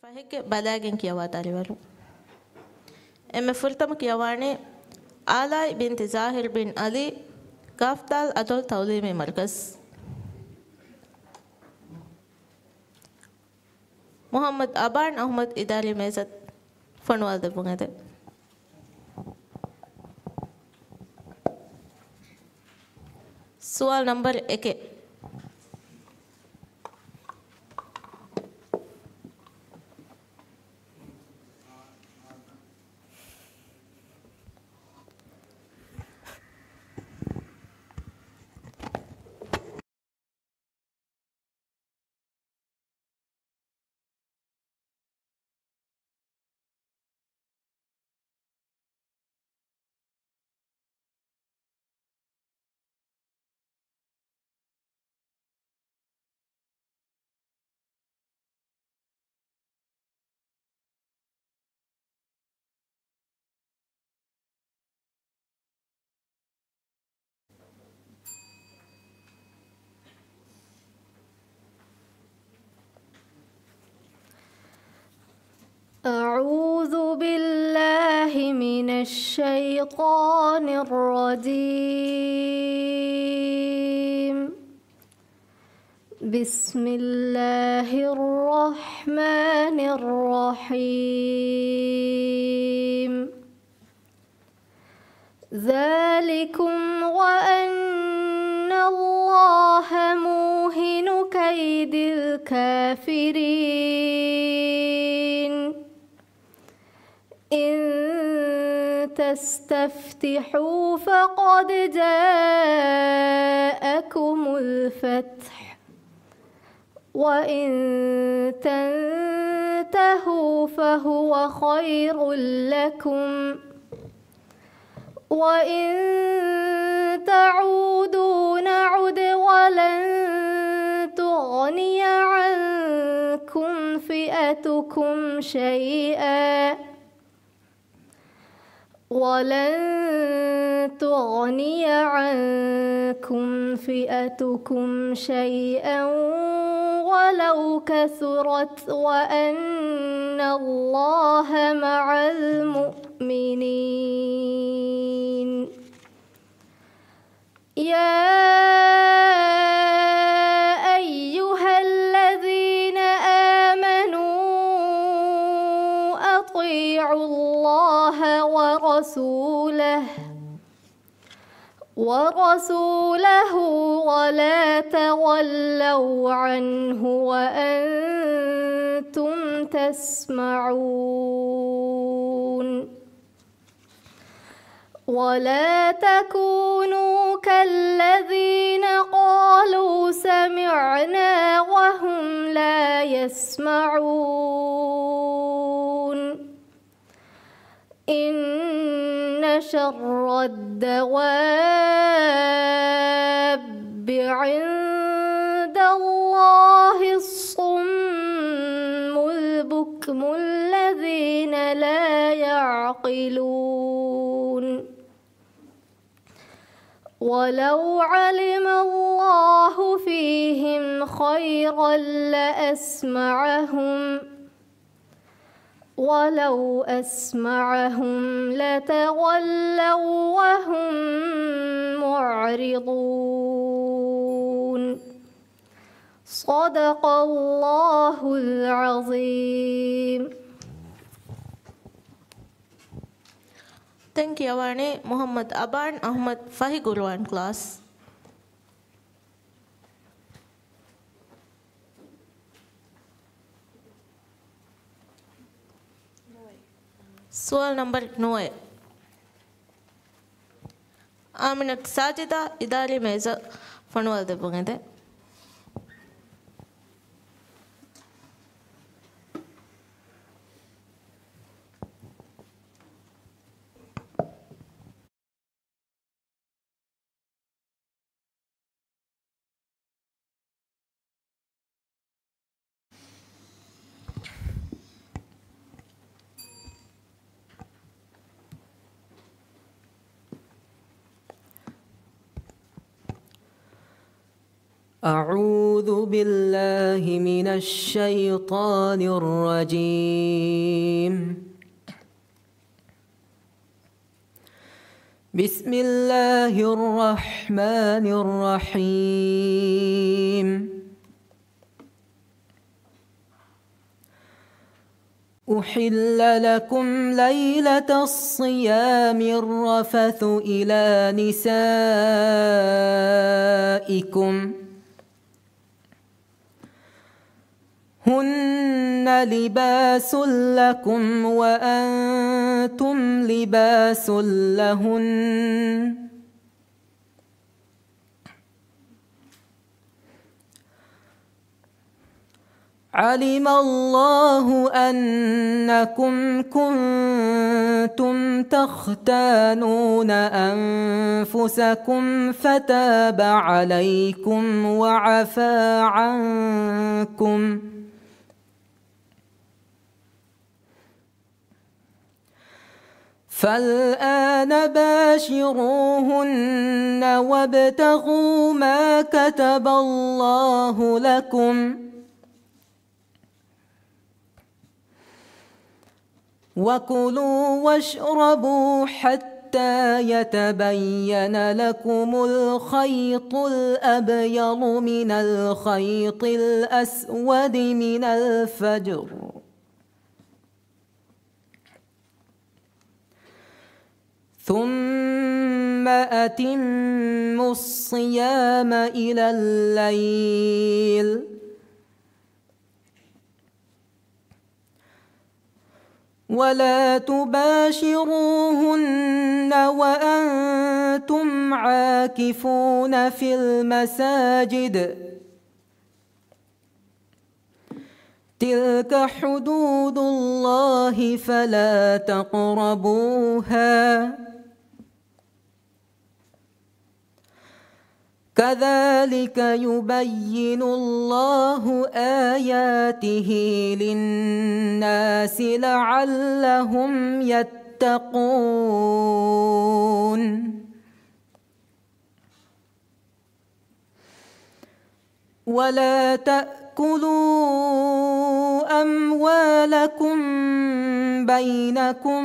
ಫಹಿಗೆ ಬಲಾಗೆನ್ ಕಿಯವಾತಾಲಿವಲು ಎಮ್ಮೆ ಫುರ್ತಮ ಕಿಯವಾಣೆ ಆಲಾಯ್ ಬಿಂತ್ ಝಾಹಿರ್ ಬಿನ್ ಅಲಿ ಗಾಫ್ದಾಲ್ ಅತೊಲ್ ತೌಲೀಮಿ ಮರ್ಕಸ್ ಮೊಹಮ್ಮದ್ ಅಬಾನ್ ಅಹ್ಮದ್ ಇದಾರಿ ಮೇಜತ್ ಫಣ್ವಾಲ್ ದೆಬುಂಗದೆ सुआल नंबर 1 أعوذ بالله من الشيطان الرجيم بسم الله الرحمن الرحيم ذلكم وأن الله موهن كيد الكافرين إن تستفتحوا فقد جاءكم الفتح وإن تنتهوا فهو خير لكم وإن تعودوا نعد ولن تغني عنكم فئتكم شيئا ولن تغني عنكم فئتكم شيئا ولو كثرت وأن الله مع المؤمنين يا أيها الذين آمنوا أطيعوا الله ورسوله ولا تولوا عنه وأنتم تسمعون ولا تكونوا كالذين قالوا سمعنا وهم لا يسمعون إن شر الدواب عند الله الصم البكم الذين لا يعقلون ولو علم الله فيهم خيرا لأسمعهم ولو أسمعهم لتولوا وهم معرضون صدق الله العظيم. Thank you, Awani. Muhammad Aban Ahmad Fahi Gurwan class. सुआल नंबर 9 आमिनत साजिदा इदारी मेज़ फणवाल दೆಬುಂಗದೆ أعوذ بالله من الشيطان الرجيم. بسم الله الرحمن الرحيم. أحل لكم ليلة الصيام الرفث إلى نسائكم هن لباس لكم وأنتم لباس لهن علم الله أنكم كنتم تختانون أنفسكم فتاب عليكم وعفى عنكم فالآن باشروهن وابتغوا ما كتب الله لكم وكلوا واشربوا حتى يتبين لكم الخيط الأبيض من الخيط الأسود من الفجر ثم أتموا الصيام إلى الليل ولا تباشروهن وأنتم عاكفون في المساجد تلك حدود الله فلا تقربوها كذلك يبين الله آياته للناس لعلهم يتقون ولا تأكلوا أموالكم بينكم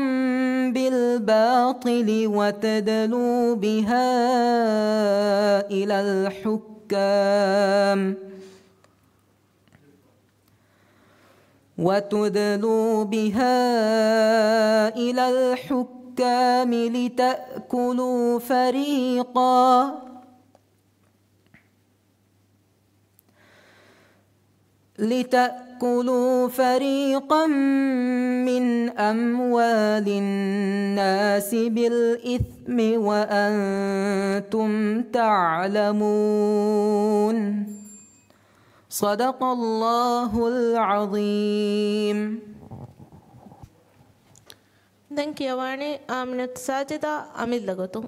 بالباطل وتدلوا بها إلى الحكام لتأكلوا فريقا من أموال الناس بالإثم وأنتم تعلمون صدق الله العظيم. දැන් කියවන්නේ ආමිනත් සාජිදා අමිල්ලගොතු.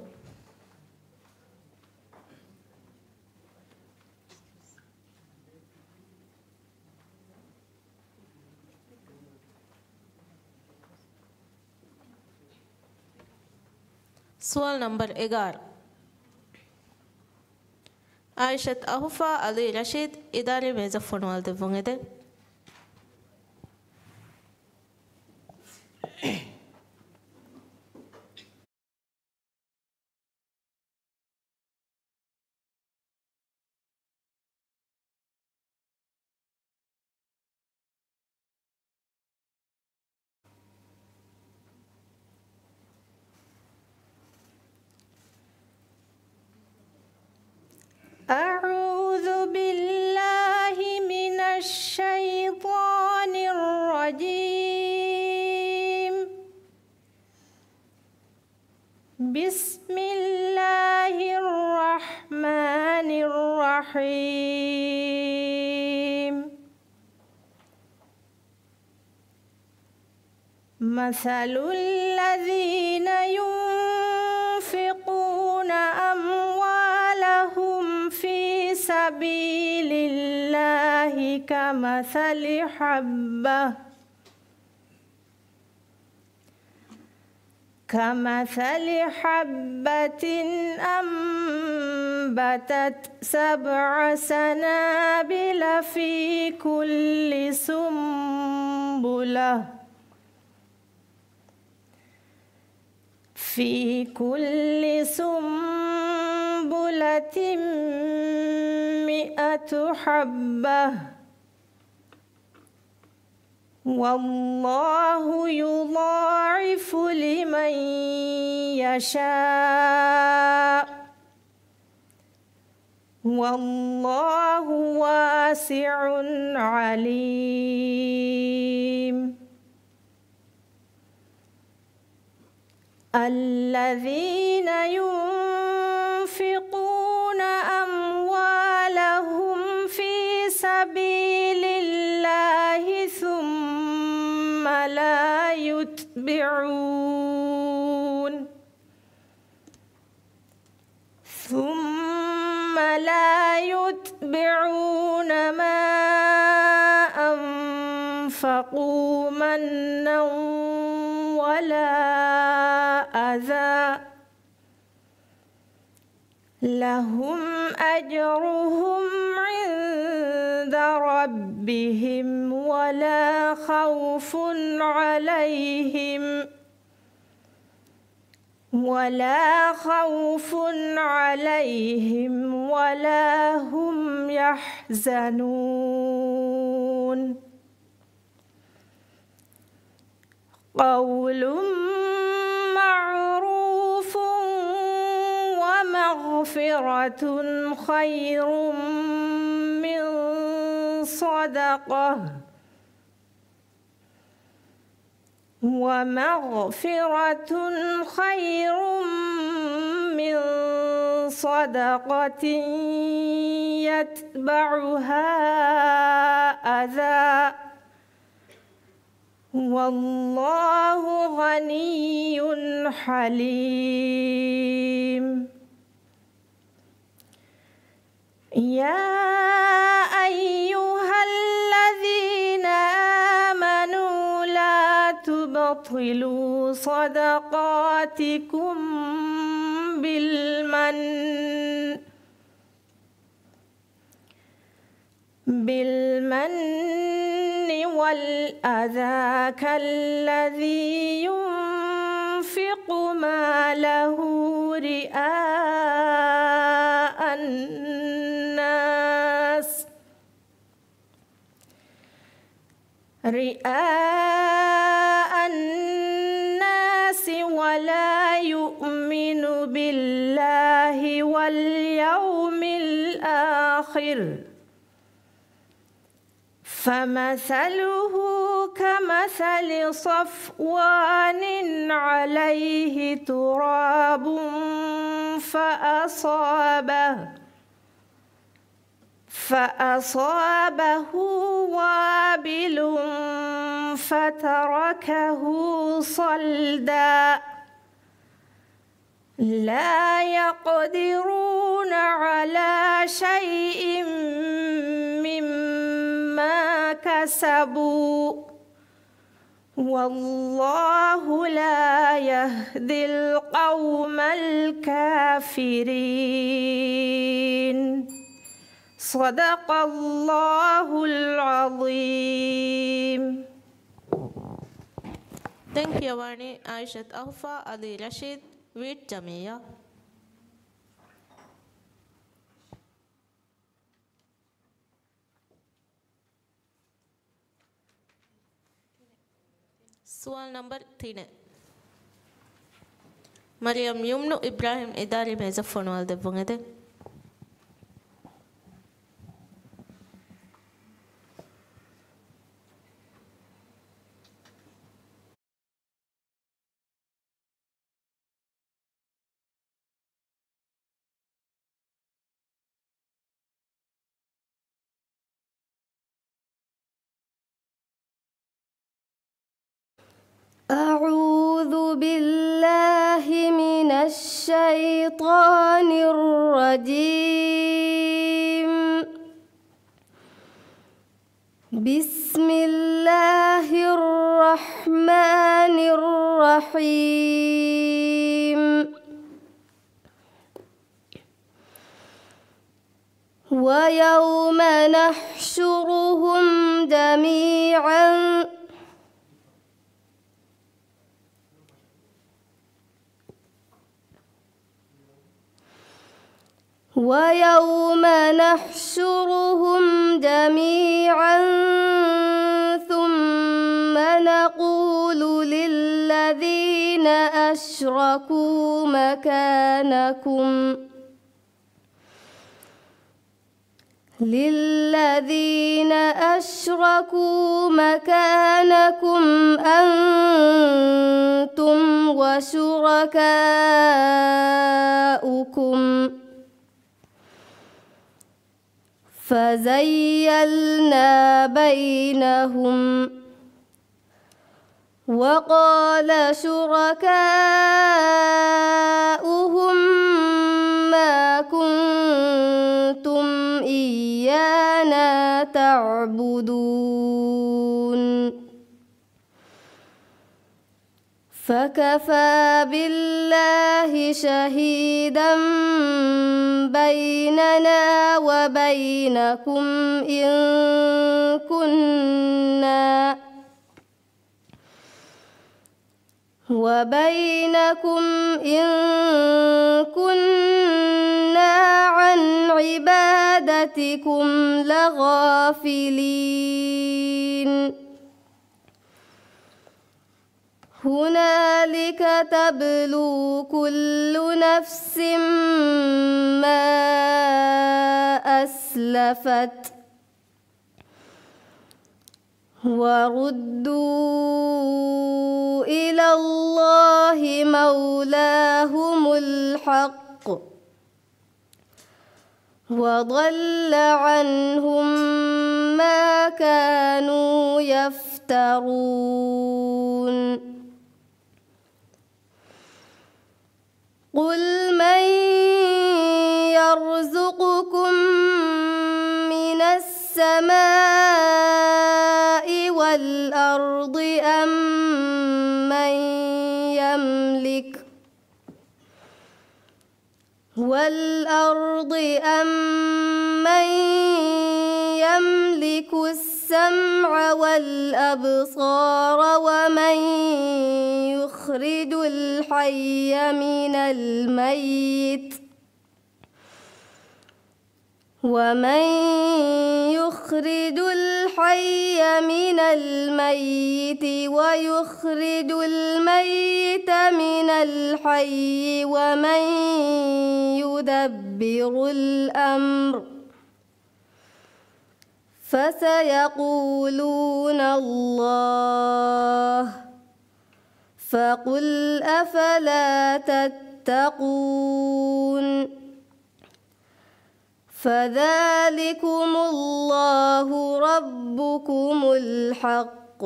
سوال نمبر 11 عائشة أهوفا علي رشيد إداري ميزفون والدفون إده أعوذ بالله من الشيطان الرجيم. بسم الله الرحمن الرحيم. مثل الذين ينفقون أموالهم في سبيل الله كمثل حبة فأنبتت 7 سنابل في كل سنبلة 100 حبة والله يضاعف لمن يشاء والله واسع عليم. الذين ينفقون أموالهم في سبيل الله ثم لا يتبعون ما أنفقوا منا ولا أذى لهم أجرهم عند ربهم ولا خوف عليهم ولا هم يحزنون. قول معروف ومغفرة خير من صدقة يتبعها أذى والله غني حليم. يا أيها الذين آمنوا لا تبطلوا صدقاتكم بالمن والأذى كالذي ينفق ماله رئاء الناس ولا يؤمن بالله واليوم الآخر فمثله كمثل صفوان عليه تراب فأصابه وابل فتركه صلدا لا يقدرون على شيء مما كسبوا والله لا يهدي القوم الكافرين. صدق الله العظيم. Thank you, Wani Aishat Alfa Ali Rashid with Jamia. سؤال نمبر 3 مريم يمنو إبراهيم إداري ميزفون والدفونغده أعوذ بالله من الشيطان الرجيم. بسم الله الرحمن الرحيم. ويوم نحشرهم جميعا ثم نقول للذين أشركوا مكانكم أنتم وشركاؤكم فزيلنا بينهم وقال شركاؤهم ما كنتم إيانا تعبدون فكفى بالله شهيدا بيننا وبينكم إن كنا عن عبادتكم لغافلين هنالك تبلو كل نفس ما أسلفت وردوا إلى الله مولاهم الحق وضل عنهم ما كانوا يفترون قل من يرزقكم من السماء والأرض أم من يملك السمع والأبصار ومن يخرج الحي من الميت ويخرج الميت من الحي ومن يدبر الأمر فسيقولون الله فقل أفلا تتقون فذلكم الله ربكم الحق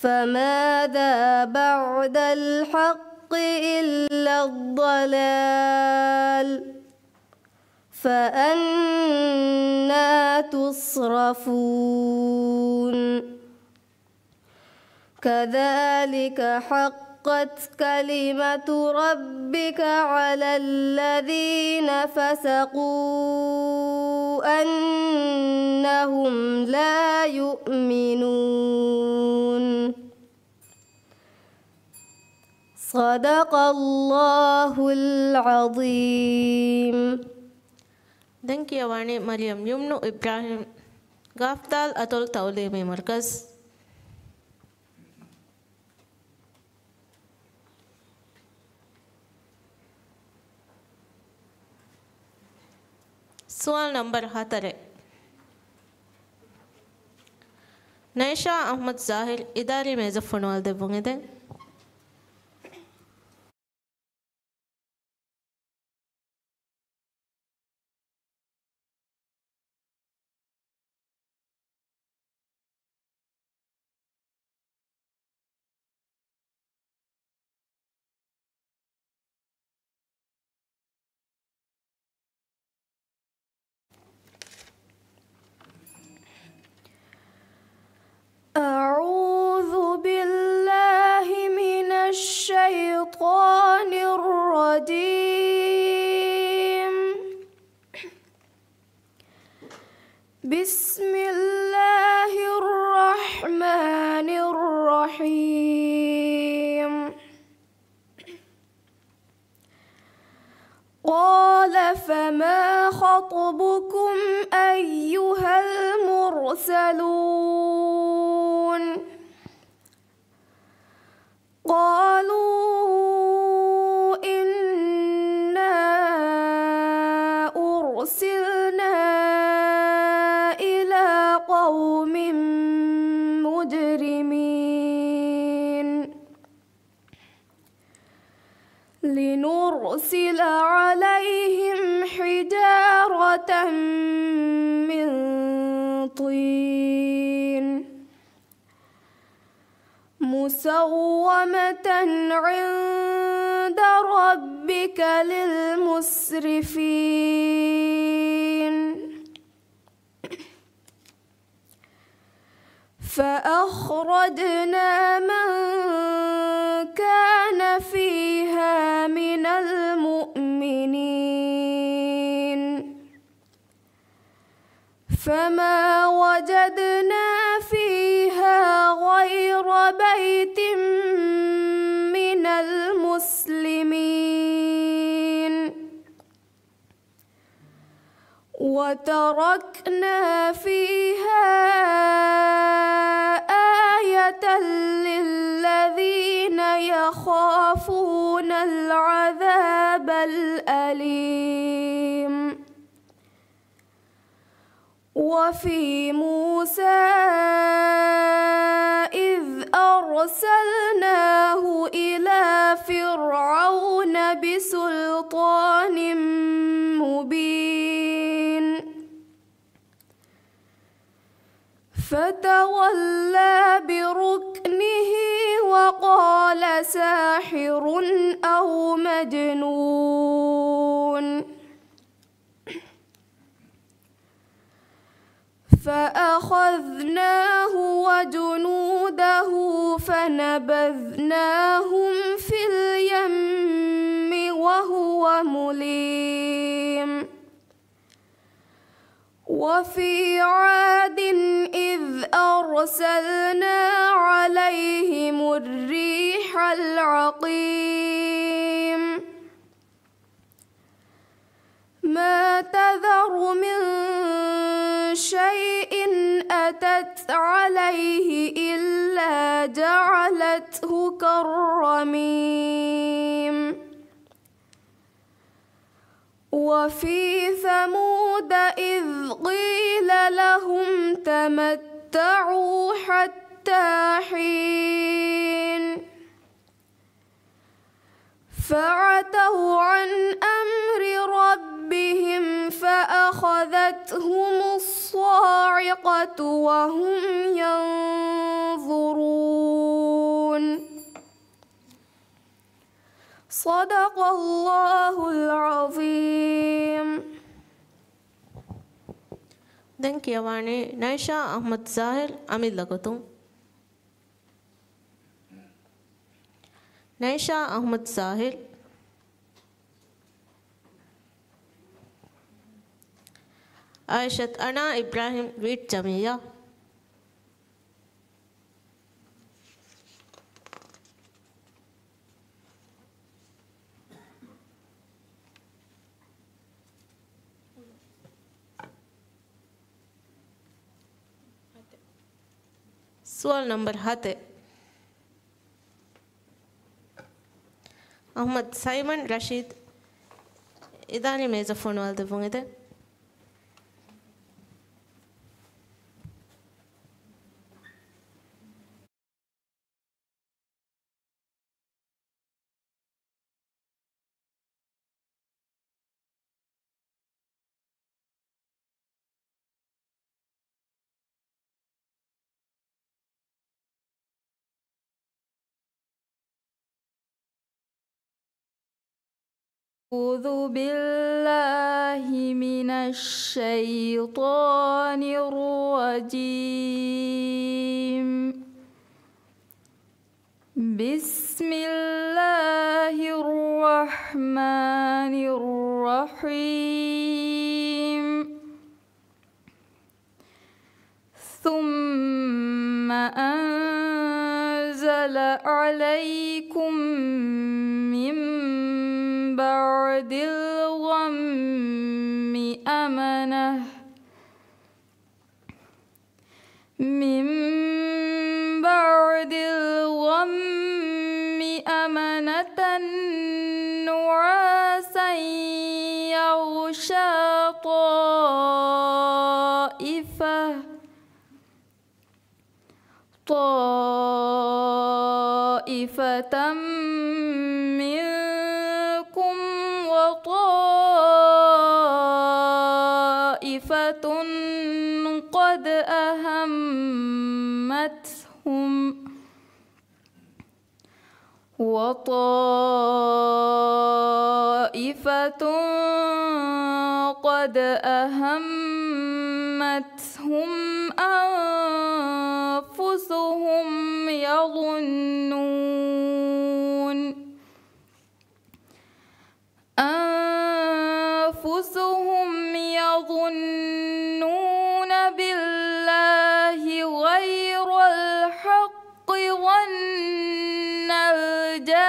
فماذا بعد الحق إلا الضلال فأنى تصرفون كذلك حقت كلمة ربك على الذين فسقوا أنهم لا يؤمنون صدق الله العظيم. දැන් කියවන්නේ මරියම් යුම්නු ඉබ්‍රාහිම් ගාෆ්තාල් අතොල් තවලීමේ මර්කස්. सुवाल नंबर 4 नैशा अहमद ज़ाहिर इदारे में ज़फ़नवाल देवोंगे दें أعوذ بالله من الشيطان الرجيم خطبكم أيها المرسلون قالوا إنا أرسلنا إلى قوم مجرمين لنرسل عليهم حجارة من طين مسومة عند ربك للمسرفين فأخرجنا من كان فيها من المؤمنين فما وجدنا فيها غير بيت من المسلمين وتركنا فيها آية للذين يخافون العذاب الأليم وفي موسى إذ أرسلناه إلى فرعون بسلطان مبين فتولى بركنه وقال ساحر أو مجنون فأخذناه وجنوده فنبذناهم في اليم وهو مليم وفي عاد إذ أرسلنا عليهم الريح العقيم ما تذر من شيء أتت عليه إلا جعلته كالرميم وفي ثمود إذ قيل لهم تمتعوا حتى حين فعتوا عن أمر ربهم فأخذتهم الصاعقة وهم ينظرون صدق الله العظيم. Denkiyawane Naisha Ahmad Zahir Amil Lagotum. Naisha Ahmad Zahir Aishat Ana Ibrahim Reed Jamia Sual number 7 Ahmad Simon Rashid Idani meza phone wal devungide أعوذ بالله من الشيطان الرجيم بسم الله الرحمن الرحيم ثم أنزل عليكم من بعد الغم أمنة من بعد الغم أمنة نعاسا يغشى طائفة منكم وطائفة قد أهمتهم أنفسهم يظنون بالله غير الحق ظن الجاهلية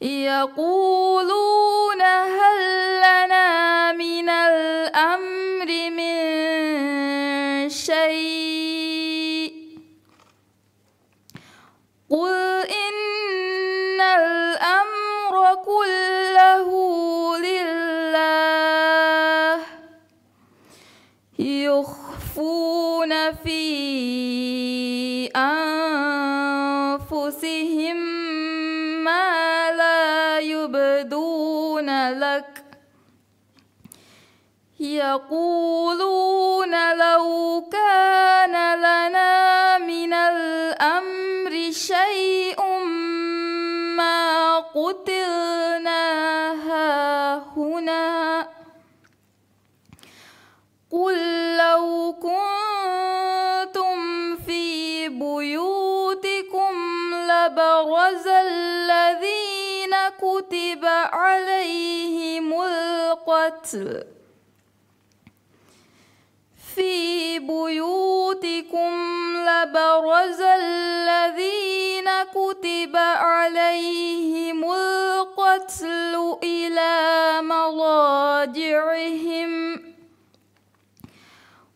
يقولون هل لنا من الأمر من شيء قل إن الأمر كله لله يخفون في أنفسهم ما لا يبدون لك يقولون لو كان لنا من الأمر شيء ما قتلنا هاهنا قل لو كنتم في بيوتكم لبرز الذين كتب عليهم القتل في بيوتكم لبرز الذين كتب عليهم القتل إلى مضاجعهم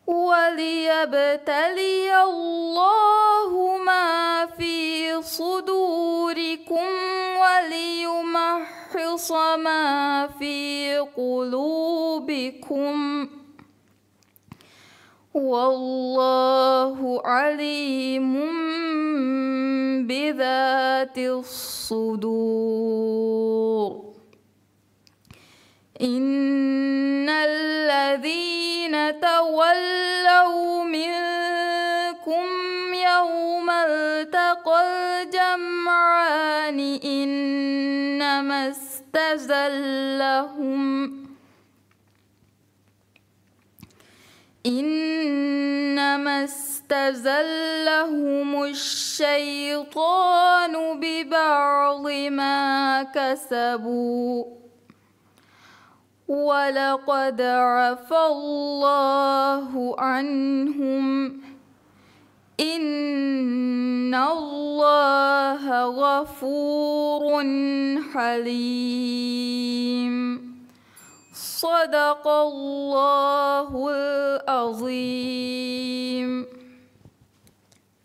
وليبتلي الله ما في صدوركم وليمحص ما في قلوبكم والله عليم بذات الصدور إن الذين تولوا منكم يوم التقى الجمعان إنما استزلهم الشيطان ببعض ما كسبوا ولقد عفى الله عنهم إن الله غفور حليم صدق الله العظيم.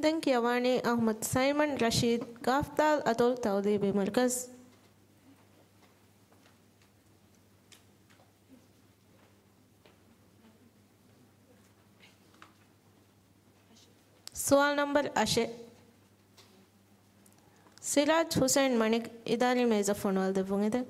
دنك يواني أحمد سايمن رشيد قافتال أدول تولي بمركز. سؤال نمبر 8 सिराज हुसैन मणिक इदाली मेज़ फोनवाल देवंगे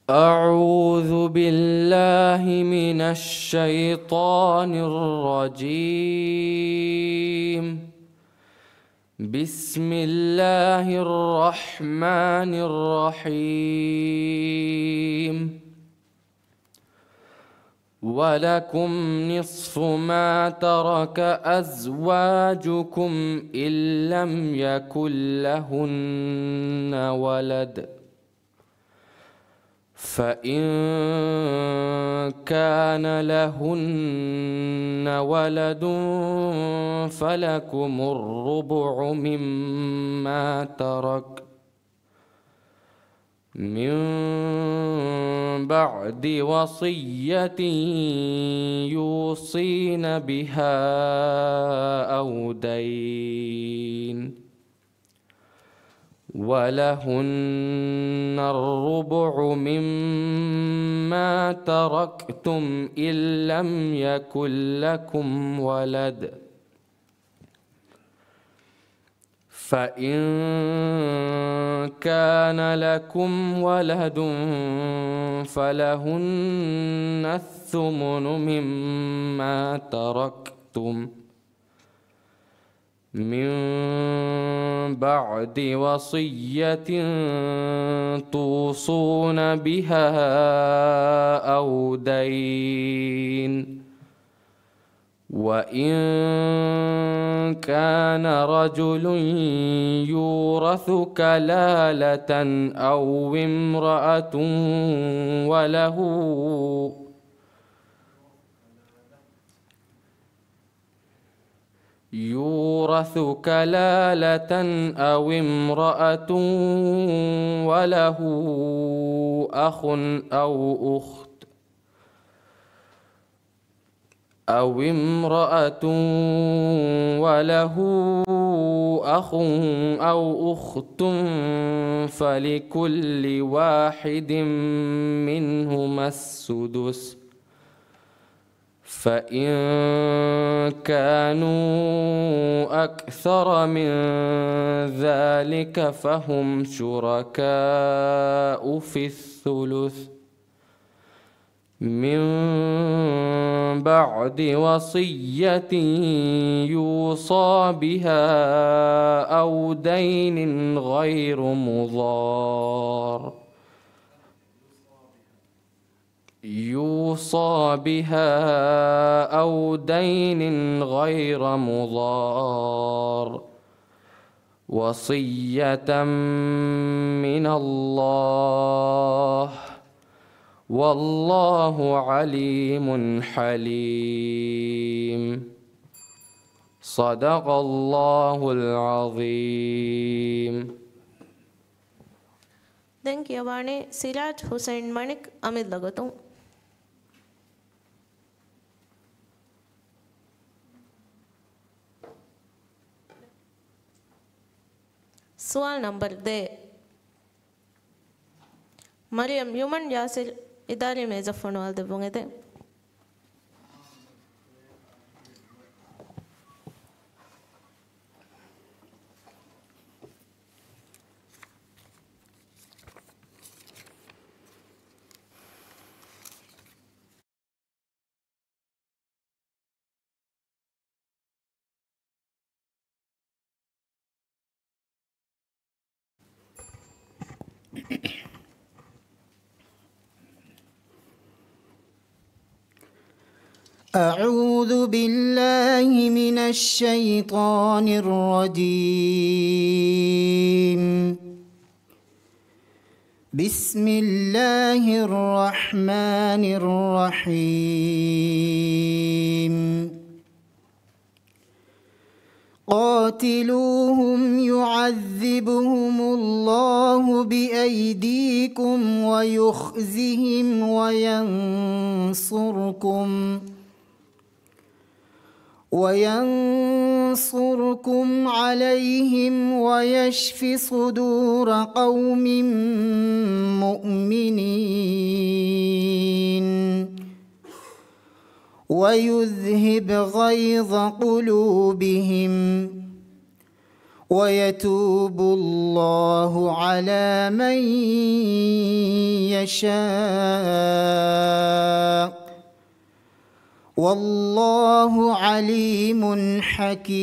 أعوذ بالله من الشيطان الرجيم بسم الله الرحمن الرحيم ولكم نصف ما ترك أزواجكم إن لم يكن لهن ولد فإن كان لهن ولد فلكم الربع مما ترك من بعد وصية يوصين بها أو دين ولهن الربع مما تركتم إن لم يكن لكم ولد فإن كان لكم ولد فلهن الثمن مما تركتم من بعد وصية توصون بها أو دين وإن كان رجل يورث كلالة أو امرأة وله أخ أو أخت أو امرأة وله أخ أو أخت فلكل واحد منهما السدس فإن كانوا أكثر من ذلك فهم شركاء في الثلث من بعد وصية يوصى بها أو دين غير مضار وصية من الله والله عليم حليم صدق الله العظيم. Thank you, Barney. Siraj Hussain Manik, Amit Lagaton. Sual number de Mariam Human Yasir Idari Mezafonal de Bungete. أعوذ بالله من الشيطان الرجيم. بسم الله الرحمن الرحيم. قاتلوهم يعذبهم الله بأيديكم ويخزهم وينصركم عليهم ويشف صدور قوم مؤمنين ويذهب غيظ قلوبهم ويتوب الله على من يشاء والله عليم حكيم.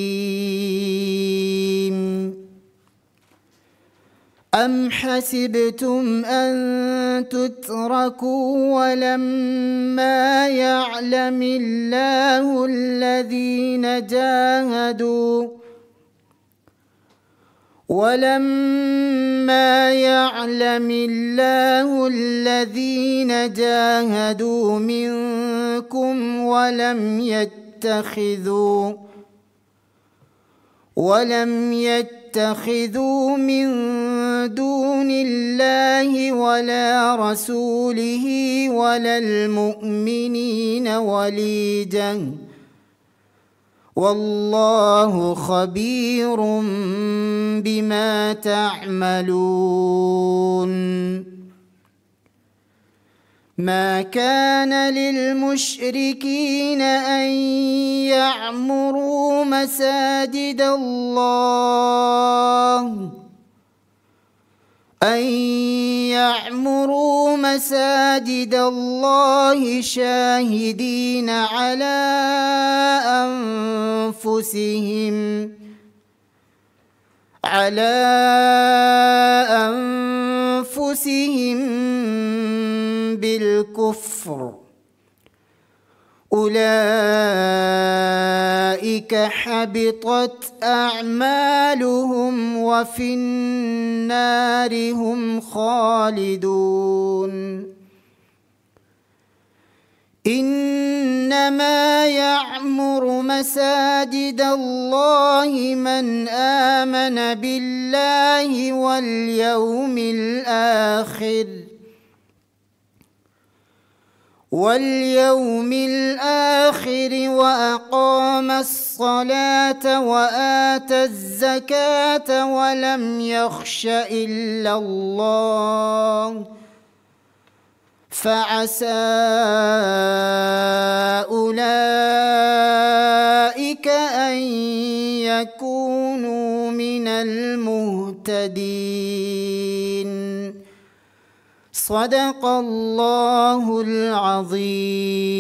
أم حسبتم أن تتركوا ولما يعلم الله الذين جاهدوا منكم ولم يتخذوا من دون الله ولا رسوله ولا المؤمنين وليجا والله خبير بما تعملون. ما كان للمشركين أن يعمروا مساجد الله شاهدين على أنفسهم بالكفر أولئك حبطت أعمالهم وفي النار هم خالدون. إنما يعمر مساجد الله من آمن بالله واليوم الآخر وأقام الصلاة وآتى الزكاة ولم يخش إلا الله فعسى أولئك أن يكونوا من المهتدين. صدق الله العظيم.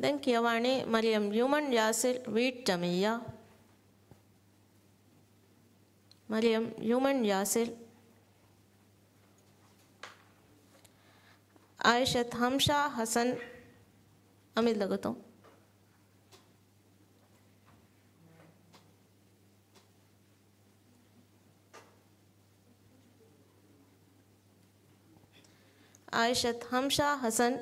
දැන් කියවන්නේ මරියම් යුමන් යාසිර් වීට් ජමියා. मरियम ह्यूमन यासिर आयशत हमशा हसन अमिल लगतो आयशत हमशा हसन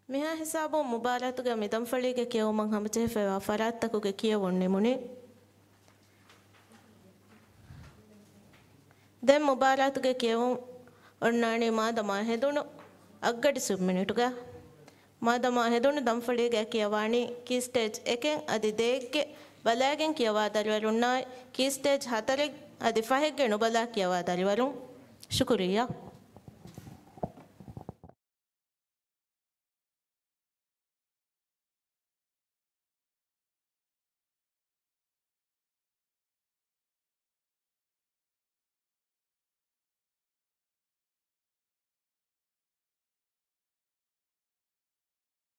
मिहा हिसाबो मुबारतुगे मिदम फळीगे कियो मंग हमचे फेवा फरात तकुगे कियो वन्ने मुनि दे मुबारतुगे कियो अन्नानी मादमा हेदुनु अग्गडि सुब मिनिटुगा मादमा हेदुनु दम फळीगे कियवाणी की स्टेज एकें अदि देगे बलागें कियवा दलवरुन्ना की स्टेज हतरे अदि फहेगे नुबला कियवा दलवरु शुक्रिया.